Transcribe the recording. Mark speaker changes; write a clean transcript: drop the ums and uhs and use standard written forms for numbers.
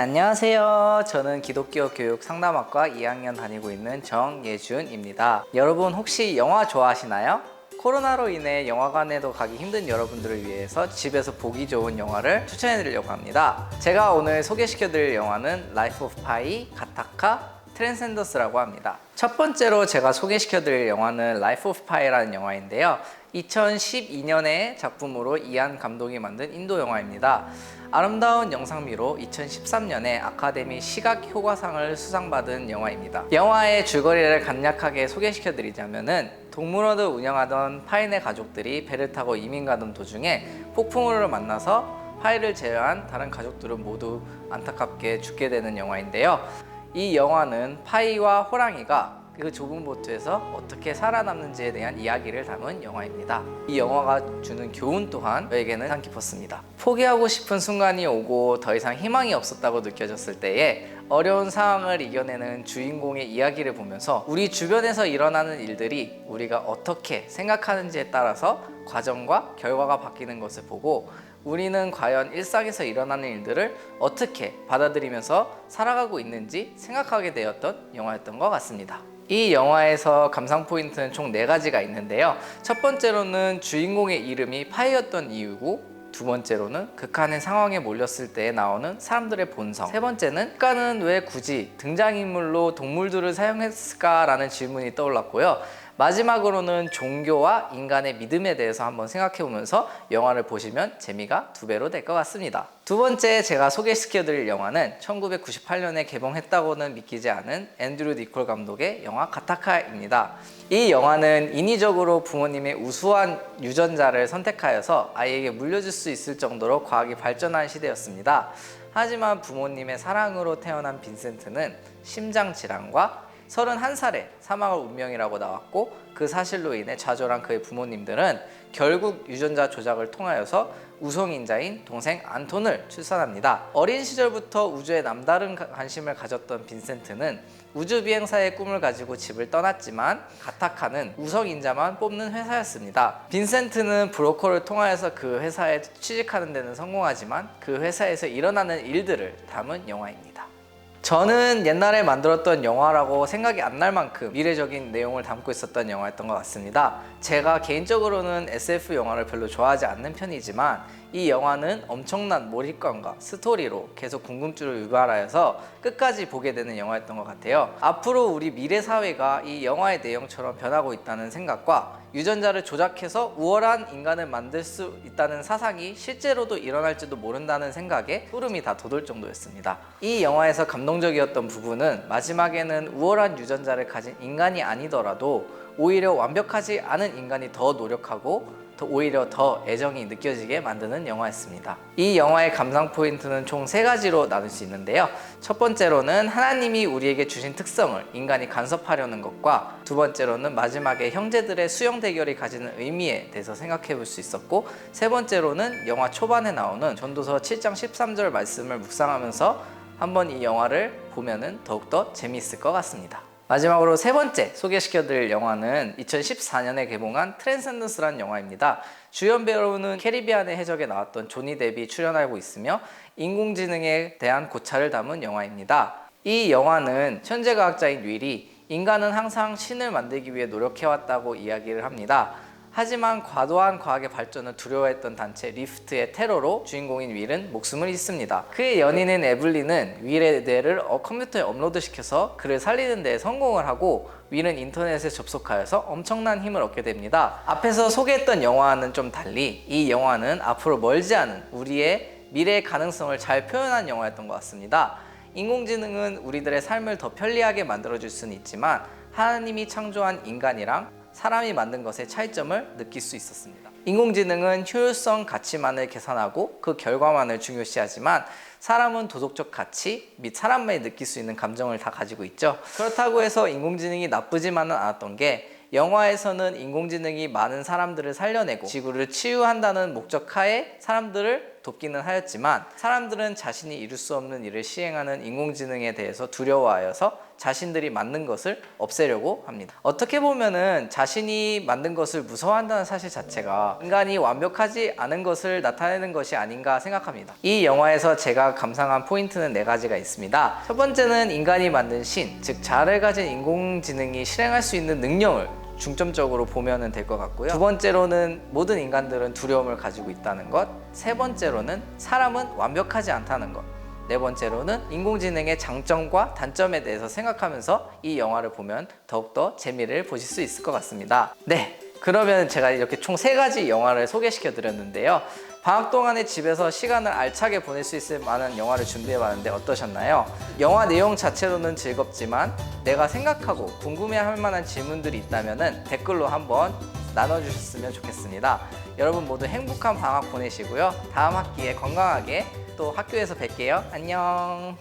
Speaker 1: 안녕하세요. 저는 기독교 교육 상담학과 2학년 다니고 있는 정예준입니다. 여러분 혹시 영화 좋아하시나요? 코로나로 인해 영화관에도 가기 힘든 여러분들을 위해서 집에서 보기 좋은 영화를 추천해 드리려고 합니다. 제가 오늘 소개시켜 드릴 영화는 라이프 오브 파이, 가타카, 트랜센더스라고 합니다. 첫 번째로 제가 소개시켜 드릴 영화는 라이프 오브 파이라는 영화인데요. 2012년의 작품으로 이안 감독이 만든 인도 영화입니다. 아름다운 영상미로 2013년에 아카데미 시각효과상을 수상받은 영화입니다. 영화의 줄거리를 간략하게 소개시켜 드리자면은 동물원을 운영하던 파인의 가족들이 배를 타고 이민 가던 도중에 폭풍우를 만나서 파이를 제외한 다른 가족들은 모두 안타깝게 죽게 되는 영화인데요. 이 영화는 파이와 호랑이가 그 좁은 보트에서 어떻게 살아남는지에 대한 이야기를 담은 영화입니다. 이 영화가 주는 교훈 또한 저에게는 인상 깊었습니다. 포기하고 싶은 순간이 오고 더 이상 희망이 없었다고 느껴졌을 때에 어려운 상황을 이겨내는 주인공의 이야기를 보면서 우리 주변에서 일어나는 일들이 우리가 어떻게 생각하는지에 따라서 과정과 결과가 바뀌는 것을 보고 우리는 과연 일상에서 일어나는 일들을 어떻게 받아들이면서 살아가고 있는지 생각하게 되었던 영화였던 것 같습니다. 이 영화에서 감상 포인트는 총 4가지가 있는데요. 첫 번째로는 주인공의 이름이 파이였던 이유고, 두 번째로는 극한의 상황에 몰렸을 때 나오는 사람들의 본성, 세 번째는 국가는 왜 굳이 등장인물로 동물들을 사용했을까라는 질문이 떠올랐고요. 마지막으로는 종교와 인간의 믿음에 대해서 한번 생각해보면서 영화를 보시면 재미가 2배로 될 것 같습니다. 두 번째 제가 소개시켜드릴 영화는 1998년에 개봉했다고는 믿기지 않은 앤드류 니콜 감독의 영화 가타카입니다. 이 영화는 인위적으로 부모님의 우수한 유전자를 선택하여서 아이에게 물려줄 수 있을 정도로 과학이 발전한 시대였습니다. 하지만 부모님의 사랑으로 태어난 빈센트는 심장질환과 31살에 사망할 운명이라고 나왔고, 그 사실로 인해 좌절한 그의 부모님들은 결국 유전자 조작을 통하여서 우성인자인 동생 안톤을 출산합니다. 어린 시절부터 우주에 남다른 관심을 가졌던 빈센트는 우주비행사의 꿈을 가지고 집을 떠났지만 가타카는 우성인자만 뽑는 회사였습니다. 빈센트는 브로커를 통하여서 그 회사에 취직하는 데는 성공하지만 그 회사에서 일어나는 일들을 담은 영화입니다. 저는 옛날에 만들었던 영화라고 생각이 안 날 만큼 미래적인 내용을 담고 있었던 영화였던 것 같습니다. 제가 개인적으로는 SF 영화를 별로 좋아하지 않는 편이지만 이 영화는 엄청난 몰입감과 스토리로 계속 궁금증을 유발하여서 끝까지 보게 되는 영화였던 것 같아요. 앞으로 우리 미래 사회가 이 영화의 내용처럼 변하고 있다는 생각과 유전자를 조작해서 우월한 인간을 만들 수 있다는 사상이 실제로도 일어날지도 모른다는 생각에 소름이 다 돋을 정도였습니다. 이 영화에서 감동적이었던 부분은 마지막에는 우월한 유전자를 가진 인간이 아니더라도 오히려 완벽하지 않은 인간이 더 노력하고 오히려 더 애정이 느껴지게 만드는 영화였습니다. 이 영화의 감상 포인트는 총 3가지로 나눌 수 있는데요. 첫 번째로는 하나님이 우리에게 주신 특성을 인간이 간섭하려는 것과, 두 번째로는 마지막에 형제들의 수영 대결이 가지는 의미에 대해서 생각해 볼 수 있었고, 세 번째로는 영화 초반에 나오는 전도서 7장 13절 말씀을 묵상하면서 한번 이 영화를 보면은 더욱더 재미있을 것 같습니다. 마지막으로 세 번째 소개시켜드릴 영화는 2014년에 개봉한 트랜센던스라는 영화입니다. 주연 배우는 캐리비안의 해적에 나왔던 조니 뎁이 출연하고 있으며 인공지능에 대한 고찰을 담은 영화입니다. 이 영화는 천재과학자인 윌이 인간은 항상 신을 만들기 위해 노력해왔다고 이야기를 합니다. 하지만 과도한 과학의 발전을 두려워했던 단체 리프트의 테러로 주인공인 윌은 목숨을 잃습니다. 그의 연인인 에블린은 윌의 뇌를 컴퓨터에 업로드시켜서 그를 살리는 데 성공을 하고 윌은 인터넷에 접속하여서 엄청난 힘을 얻게 됩니다. 앞에서 소개했던 영화와는 좀 달리 이 영화는 앞으로 멀지 않은 우리의 미래의 가능성을 잘 표현한 영화였던 것 같습니다. 인공지능은 우리들의 삶을 더 편리하게 만들어줄 수는 있지만 하나님이 창조한 인간이랑 사람이 만든 것의 차이점을 느낄 수 있었습니다. 인공지능은 효율성 가치만을 계산하고 그 결과만을 중요시하지만 사람은 도덕적 가치 및 사람만이 느낄 수 있는 감정을 다 가지고 있죠. 그렇다고 해서 인공지능이 나쁘지만은 않았던 게, 영화에서는 인공지능이 많은 사람들을 살려내고 지구를 치유한다는 목적 하에 사람들을 돕기는 하였지만 사람들은 자신이 이룰 수 없는 일을 시행하는 인공지능에 대해서 두려워하여서 자신들이 만든 것을 없애려고 합니다. 어떻게 보면은 자신이 만든 것을 무서워한다는 사실 자체가 인간이 완벽하지 않은 것을 나타내는 것이 아닌가 생각합니다. 이 영화에서 제가 감상한 포인트는 4가지가 있습니다. 첫 번째는 인간이 만든 신, 즉 자아를 가진 인공지능이 실행할 수 있는 능력을 중점적으로 보면 될 것 같고요. 두 번째로는 모든 인간들은 두려움을 가지고 있다는 것. 세 번째로는 사람은 완벽하지 않다는 것. 네 번째로는 인공지능의 장점과 단점에 대해서 생각하면서 이 영화를 보면 더욱더 재미를 보실 수 있을 것 같습니다. 네, 그러면 제가 이렇게 총 3가지 영화를 소개시켜 드렸는데요. 방학 동안에 집에서 시간을 알차게 보낼 수 있을 만한 영화를 준비해봤는데 어떠셨나요? 영화 내용 자체로는 즐겁지만 내가 생각하고 궁금해할 만한 질문들이 있다면 댓글로 한번 나눠주셨으면 좋겠습니다. 여러분 모두 행복한 방학 보내시고요. 다음 학기에 건강하게 또 학교에서 뵐게요. 안녕.